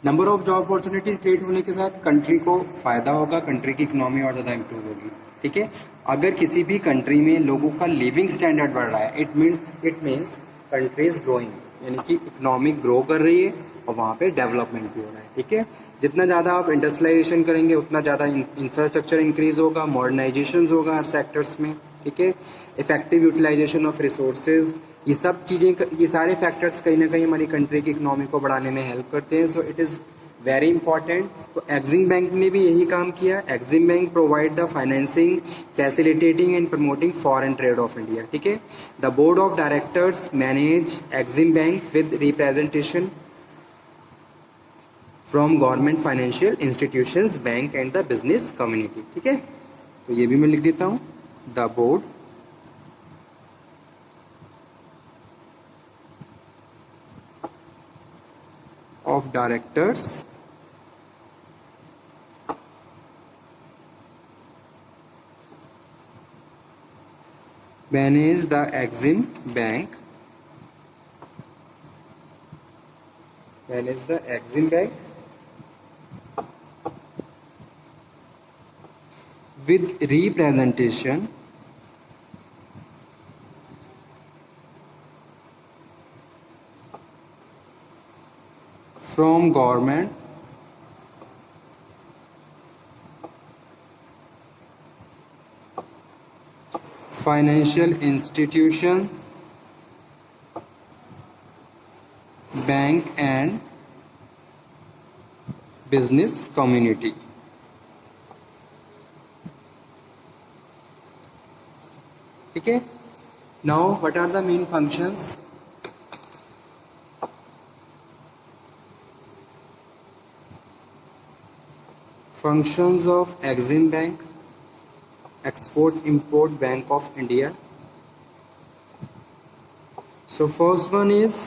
Number of job opportunities create होने के साथ कंट्री को फ़ायदा होगा, कंट्री की इकोनॉमी और ज़्यादा इम्प्रूव होगी। ठीक है, अगर किसी भी कंट्री में लोगों का लिविंग स्टैंडर्ड बढ़ रहा है, it means country is growing, यानी कि इकोनॉमिक ग्रो कर रही है और वहाँ पे डेवलपमेंट भी हो रहा है। ठीक है, जितना ज़्यादा आप इंडस्ट्रियलाइजेशन करेंगे उतना ज़्यादा इंफ्रास्ट्रक्चर इंक्रीज होगा, मॉडर्नाइजेशन होगा हर सेक्टर्स में। ठीक है, इफेक्टिव यूटिलाइजेशन ऑफ रिसोर्सेज, ये सब चीज़ें, ये सारे फैक्टर्स कहीं ना कहीं हमारी कंट्री की इकोनॉमी को बढ़ाने में हेल्प करते हैं। So it is very important. तो एक्सिम बैंक ने भी यही काम किया। Exim bank provide the financing, facilitating and promoting foreign trade of India. ठीक है, the board of directors manage Exim bank with representation from government, financial institutions, bank and the business community. ठीक है, तो ये भी मैं लिख देता हूँ, the board of directors manage the Exim Bank, with representation from government, financial institution, bank and business community। ठीक है, now what are the main functions? Functions of Exim Bank, Export-Import Bank of India. So first one is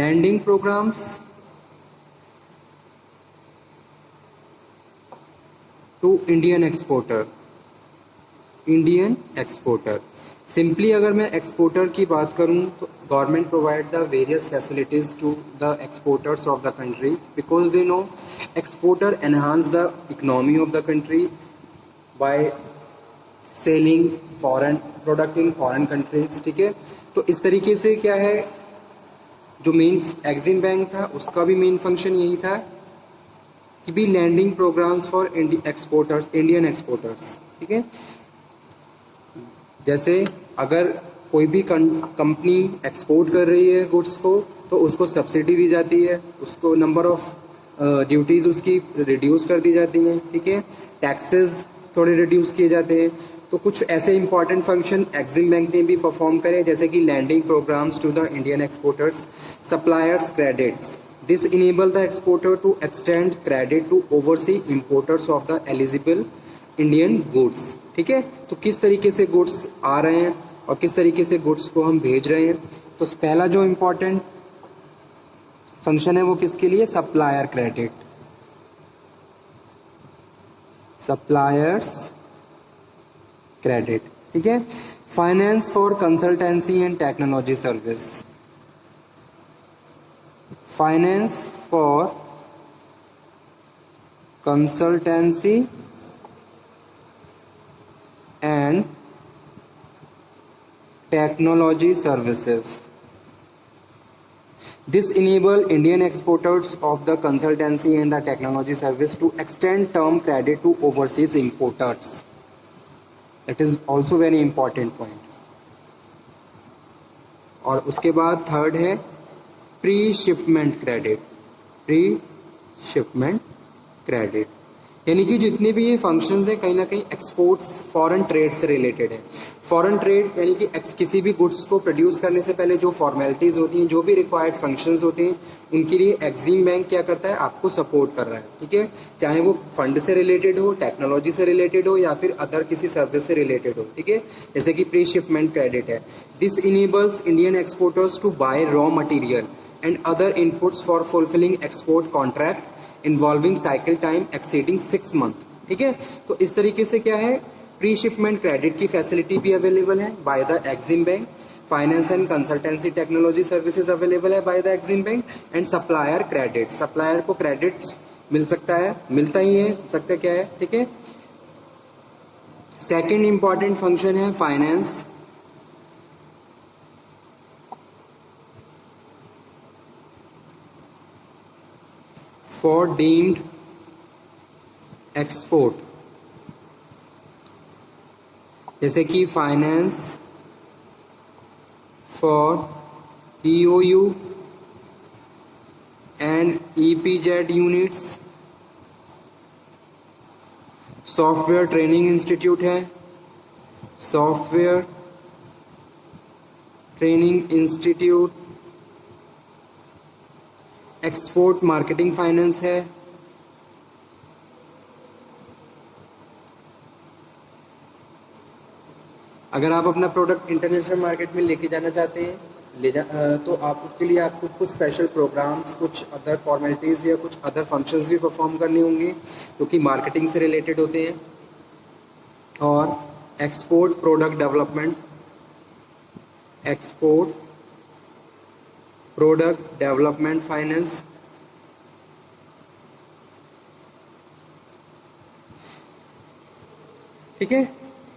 lending programs to Indian exporter। Simply अगर मैं exporter की बात करूं तो government provide the various facilities to the exporters of the country, because they know exporter enhance the economy of the country by selling foreign product in foreign countries. ठीक है, तो इस तरीके से क्या है, जो मेन एक्सिम बैंक था उसका भी मेन फंक्शन यही था कि भी landing programs for Indian exporters. ठीक है, जैसे अगर कोई भी कंपनी एक्सपोर्ट कर रही है गुड्स को तो उसको सब्सिडी दी जाती है, उसको नंबर ऑफ ड्यूटीज़ उसकी रिड्यूस कर दी जाती हैं। ठीक है, टैक्सेस थोड़े रिड्यूस किए जाते हैं। तो कुछ ऐसे इंपॉर्टेंट फंक्शन एक्सिम बैंक ने भी परफॉर्म करे, जैसे कि landing programs to the Indian exporters, suppliers credits, this enable the exporter to extend credit to oversea importers of the eligible Indian goods. ठीक है, तो किस तरीके से गुड्स आ रहे हैं और किस तरीके से गुड्स को हम भेज रहे हैं। तो पहला जो इम्पोर्टेंट फंक्शन है वो किसके लिए? Supplier credit, suppliers credit. ठीक है, finance for consultancy and technology service, finance for consultancy and technology services. This enable Indian exporters of the consultancy and the technology service to extend term credit to overseas importers. That is also very important point. और उसके बाद third है pre shipment credit, pre shipment credit, यानी कि जितने भी ये functions हैं कहीं ना कहीं एक्सपोर्ट्स फॉरेन ट्रेड से रिलेटेड है। फॉरेन ट्रेड यानी कि किसी भी गुड्स को प्रोड्यूस करने से पहले जो फॉर्मेलिटीज़ होती हैं, जो भी रिक्वायर्ड फंक्शंस होते हैं, उनके लिए एक्सिम बैंक क्या करता है? आपको सपोर्ट कर रहा है। ठीक है, चाहे वो फंड से रिलेटेड हो, टेक्नोलॉजी से रिलेटेड हो या फिर अदर किसी सर्विस से रिलेटेड हो। ठीक है, जैसे कि प्री शिपमेंट क्रेडिट है। This enables Indian exporters to buy raw material and other inputs for fulfilling export contract involving cycle time exceeding 6 month. ठीक है, तो इस तरीके से क्या है, प्री शिपमेंट क्रेडिट की फैसिलिटी भी अवेलेबल है by the Exim bank. Finance and consultancy technology services available है by the Exim bank, and supplier credit, supplier को क्रेडिट्स मिल सकता है, मिलता ही है, सकता क्या है, ठीक है। सेकेंड इंपॉर्टेंट फंक्शन है फाइनेंस, फॉर डीम्ड एक्सपोर्ट, जैसे कि finance for EOU and EPZ units, software training institute है, software training institute, export marketing finance है, अगर आप अपना प्रोडक्ट इंटरनेशनल मार्केट में लेके जाना चाहते हैं तो आप उसके लिए आपको कुछ स्पेशल प्रोग्राम्स, कुछ अदर फॉर्मेलिटीज़ या कुछ अदर फंक्शंस भी परफॉर्म करने होंगे जो कि मार्केटिंग से रिलेटेड होते हैं। और export product development, export product development finance, ठीक है।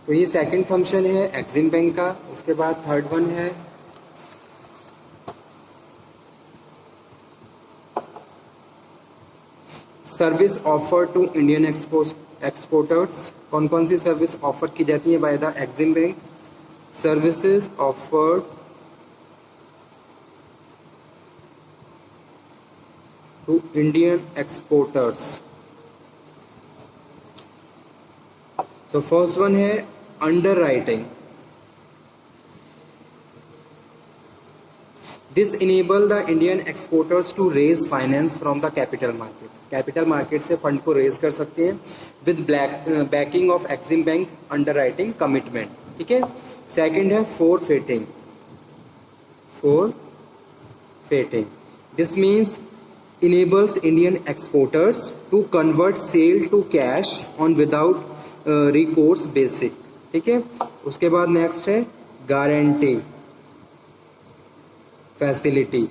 तो ये सेकंड फंक्शन है एक्सिम बैंक का। उसके बाद थर्ड वन है service offer to Indian exporters. कौन कौन सी सर्विस ऑफर की जाती है by the Exim bank? Services offered to Indian exporters. तो फर्स्ट वन है underwriting. This enable the Indian exporters to raise finance from the capital market. Capital market से fund को रेज कर सकते हैं with backing of Exim bank underwriting commitment, ठीक है। Second है forfaiting. Forfaiting this means enables Indian exporters to convert sale to cash on without recourse basic, ठीक है। उसके बाद नेक्स्ट है guarantee facility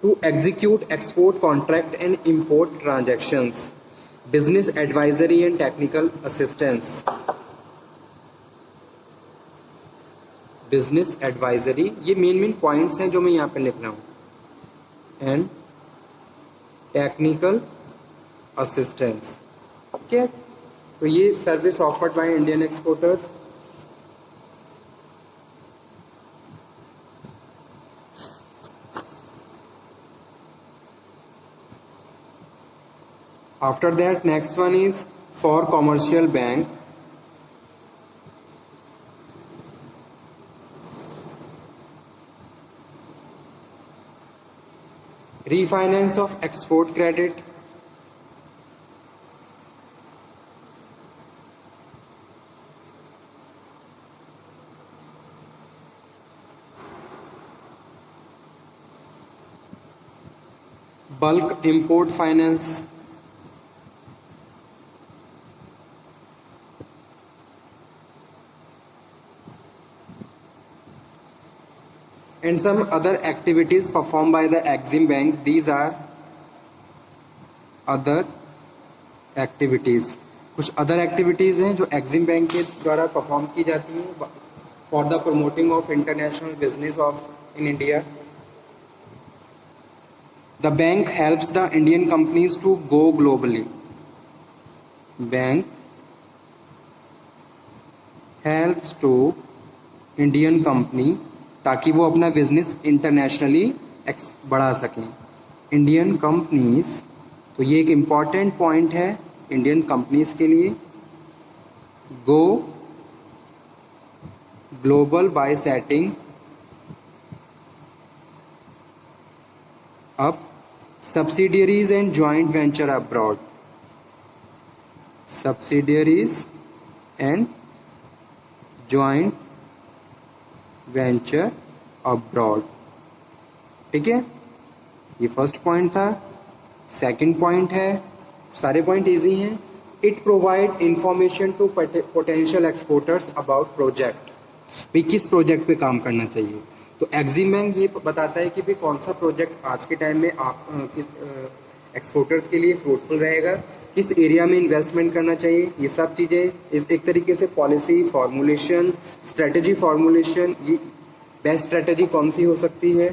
to execute export contract and import transactions, business advisory and technical assistance. Business advisory, ये main points हैं जो मैं यहाँ पे लिख रहा हूँ, एंड टेक्निकल असिस्टेंस, ठीक है। तो ये service offered by Indian exporters. After that next one is for commercial bank. Refinance of export credit, bulk import finance, and some other activities performed by the Exim Bank. These are other activities. कुछ other activities हैं जो Exim Bank के द्वारा perform की जाती हैं for the promoting of international business of in India. The bank helps the Indian companies to go globally. Bank helps to Indian company ताकि वो अपना बिजनेस इंटरनेशनली बढ़ा सकें। इंडियन कंपनीज, तो ये एक इम्पॉर्टेंट पॉइंट है इंडियन कंपनीज के लिए। Go global by setting up subsidiaries and joint venture abroad. Subsidiaries and joint venture abroad, ठीक है। ये फर्स्ट पॉइंट था। सेकंड पॉइंट है, सारे पॉइंट इजी हैं। It provide information to potential exporters about project, भाई किस प्रोजेक्ट पे काम करना चाहिए। तो एग्जिम बैंक ये बताता है कि भाई कौन सा प्रोजेक्ट आज के टाइम में आप एक्सपोर्टर्स के लिए फ्रूटफुल रहेगा, किस एरिया में इन्वेस्टमेंट करना चाहिए, ये सब चीज़ें एक तरीके से पॉलिसी फॉर्मुलेशन, स्ट्रेटजी फॉर्मुलेशन, ये बेस्ट स्ट्रेटजी कौन सी हो सकती है।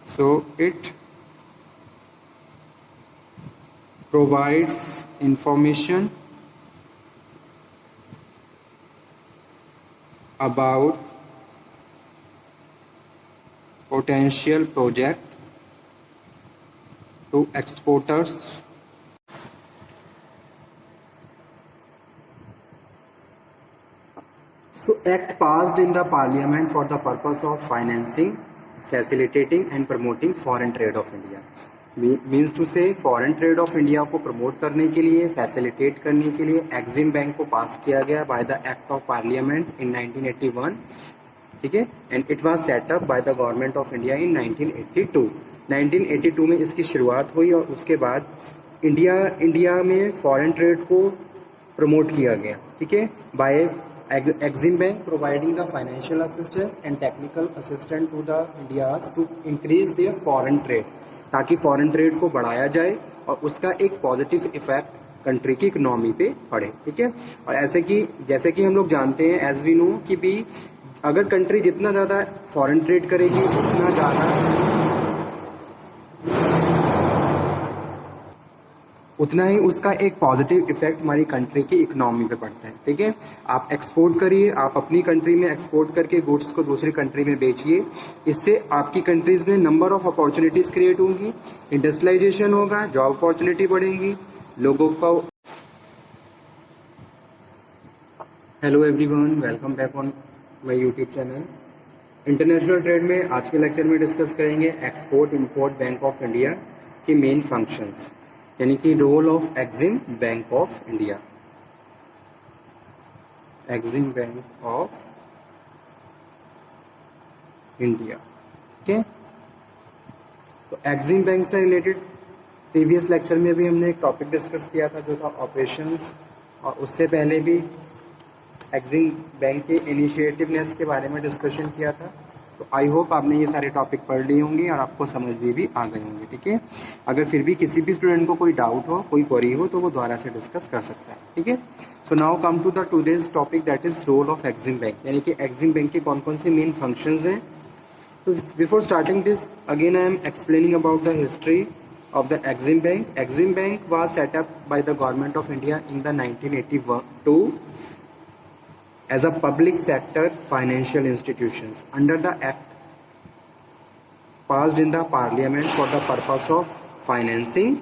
So it provides information about potential project to exporters. So act passed in the parliament for the purpose of financing, facilitating and promoting foreign trade of India. Means to say foreign trade of India को promote करने के लिए, facilitate करने के लिए EXIM bank को पास किया गया by the act of parliament in 1981, ठीक है, and it was set up by the government of India in 1982। 1982 में इसकी शुरुआत हुई और उसके बाद इंडिया में फॉरेन ट्रेड को प्रमोट किया गया, ठीक है, by Exim bank providing the financial assistance and technical assistant to the India's to increase their foreign trade, ताकि फॉरेन ट्रेड को बढ़ाया जाए और उसका एक पॉजिटिव इफेक्ट कंट्री की इकोनॉमी पे पड़े, ठीक है। और जैसे कि हम लोग जानते हैं, एज वी नो कि भी अगर कंट्री जितना ज़्यादा फॉरेन ट्रेड करेगी उतना ही उसका एक पॉजिटिव इफेक्ट हमारी कंट्री की इकोनॉमी पे पड़ता है, ठीक है। आप एक्सपोर्ट करिए, आप अपनी कंट्री में एक्सपोर्ट करके गुड्स को दूसरी कंट्री में बेचिए, इससे आपकी कंट्रीज़ में नंबर ऑफ अपॉर्चुनिटीज़ क्रिएट होंगी, इंडस्ट्रियलाइजेशन होगा, जॉब अपॉर्चुनिटी बढ़ेंगी, लोगों को। Hello everyone, welcome back on my YouTube channel. International trade में आज के लेक्चर में डिस्कस करेंगे export import bank of India की मेन फंक्शंस, यानी कि role of Exim bank of India. Exim bank of India, ठीक है। तो एग्जिम बैंक से रिलेटेड प्रीवियस लेक्चर में भी हमने एक टॉपिक डिस्कस किया था जो था ऑपरेशंस, और उससे पहले भी एग्जिम बैंक के इनिशिएटिवनेस के बारे में डिस्कशन किया था। तो आई होप आपने ये सारे टॉपिक पढ़ लिए होंगे और आपको समझ भी आ गए होंगे, ठीक है। अगर फिर भी किसी भी स्टूडेंट को कोई डाउट हो, कोई क्वेरी हो, तो वो दोबारा से डिस्कस कर सकता है, ठीक है। So now come to the today's topic, that is role of Exim bank, यानी कि एग्जिम बैंक के कौन कौन से मेन फंक्शंस हैं। तो before starting this again I am explaining about the history of the Exim Bank. Exim Bank was set up by the Government of India in the 1982 as a public sector financial institutions under the act passed in the Parliament for the purpose of financing,